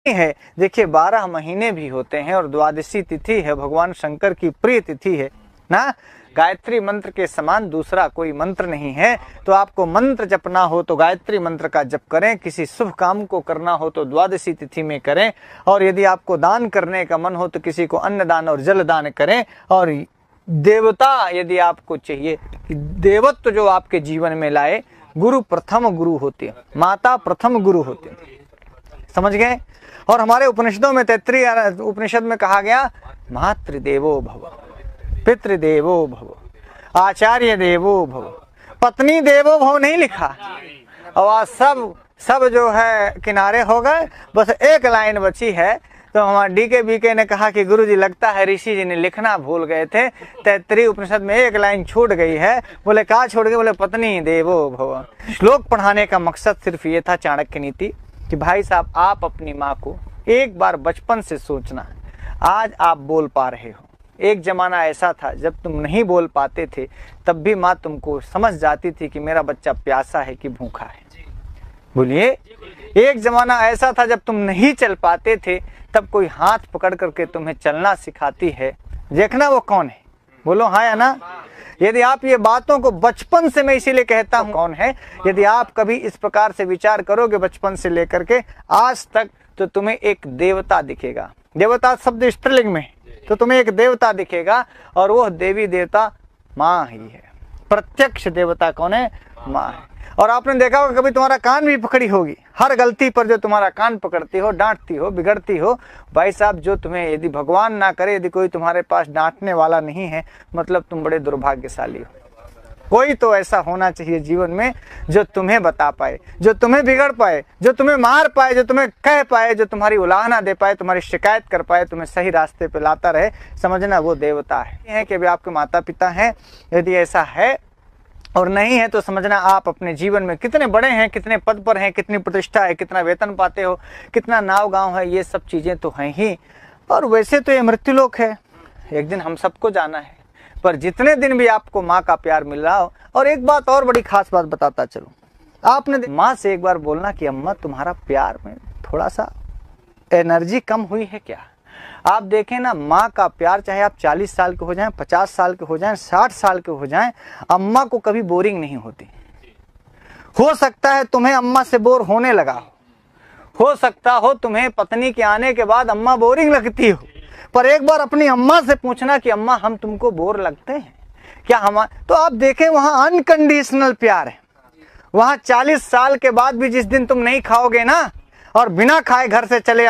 है। देखिए 12 महीने भी होते हैं और द्वादशी तिथि है, भगवान शंकर की प्रिय तिथि है ना। गायत्री मंत्र के समान दूसरा कोई मंत्र नहीं है। तो आपको मंत्र जपना हो तो गायत्री मंत्र का जप करें, किसी शुभ काम को करना हो तो द्वादशी तिथि में करें, और यदि आपको दान करने का मन हो तो किसी को अन्न दान और जल दान करें। और देवता यदि आपको चाहिए कि देवत्व जो आपके जीवन में लाए, गुरु प्रथम गुरु होते हैं, माता प्रथम गुरु होते हैं, समझ गए। और हमारे उपनिषदों में 33 उपनिषद में कहा गया मातृदेवो भव, पितृदेवो भव, आचार्य देवो भव, पत्नी देवो भव नहीं लिखा। और आज सब जो है किनारे हो गए, बस एक लाइन बची है। तो हमारे DK BK ने कहा कि गुरुजी लगता है ऋषि जी ने लिखना भूल गए थे, 33 उपनिषद में एक लाइन छूट गई है। बोले कहाँ छूट गई? बोले पत्नी देवो भव। श्लोक पढ़ाने का मकसद सिर्फ ये था, चाणक्य नीति, कि भाई साहब आप अपनी माँ को एक बार बचपन से सोचना, आज आप बोल पा रहे हो। एक जमाना ऐसा था जब तुम नहीं बोल पाते थे, तब भी माँ तुमको समझ जाती थी कि मेरा बच्चा प्यासा है कि भूखा है। बोलिए। एक जमाना ऐसा था जब तुम नहीं चल पाते थे, तब कोई हाथ पकड़ करके तुम्हें चलना सिखाती है। देखना वो कौन है, बोलो हाँ या ना। यदि आप ये बातों को बचपन से, मैं इसीलिए कहता हूँ कौन है, यदि आप कभी इस प्रकार से विचार करोगे बचपन से लेकर के आज तक, तो तुम्हें एक देवता दिखेगा। देवता शब्द स्त्रीलिंग में, तो तुम्हें एक देवता दिखेगा, और वो देवी देवता माँ ही है। प्रत्यक्ष देवता कौन है? माँ है। और आपने देखा होगा कभी तुम्हारा कान भी पकड़ी होगी, हर गलती पर जो तुम्हारा कान पकड़ती हो, डांटती हो, बिगड़ती हो, भाई साहब जो तुम्हें, यदि भगवान ना करे, यदि कोई तुम्हारे पास डांटने वाला नहीं है, मतलब तुम बड़े दुर्भाग्यशाली हो। कोई तो ऐसा होना चाहिए जीवन में जो तुम्हें बता पाए, जो तुम्हें बिगड़ पाए, जो तुम्हें मार पाए, जो तुम्हें कह पाए, जो तुम्हारी उलाहना दे पाए, तुम्हारी शिकायत कर पाए, तुम्हें सही रास्ते पे लाता रहे, समझना वो देवता है। कि अभी आपके माता पिता हैं, यदि ऐसा है और नहीं है तो समझना आप अपने जीवन में कितने बड़े हैं, कितने पद पर हैं, कितनी प्रतिष्ठा है, कितना वेतन पाते हो, कितना नाव गांव है, ये सब चीजें तो हैं ही। और वैसे तो ये मृत्युलोक है, एक दिन हम सबको जाना है। पर जितने दिन भी आपको माँ का प्यार मिल रहा हो। और एक बात और बड़ी खास बात बताता चलूं, आपने माँ से एक बार बोलना कि अम्मा तुम्हारा प्यार में थोड़ा सा एनर्जी कम हुई है क्या। आप देखें ना, माँ का प्यार, चाहे आप 40 साल के हो जाएं, 50 साल के हो जाएं, 60 साल के हो जाएं, अम्मा को कभी बोरिंग नहीं होती। हो सकता है तुम्हें अम्मा से बोर होने लगा हो सकता हो तुम्हें पत्नी के आने के बाद अम्मा बोरिंग लगती हो, पर एक बार अपनी अम्मा से पूछना कि अम्मा हम तुमको बोर लगते हैं क्या। हम तो आप देखें वहां अनकंडीशनल प्यार है। वहां 40 साल के बाद भी जिस दिन तुम नहीं खाओगे ना, और बिना खाए घर से चले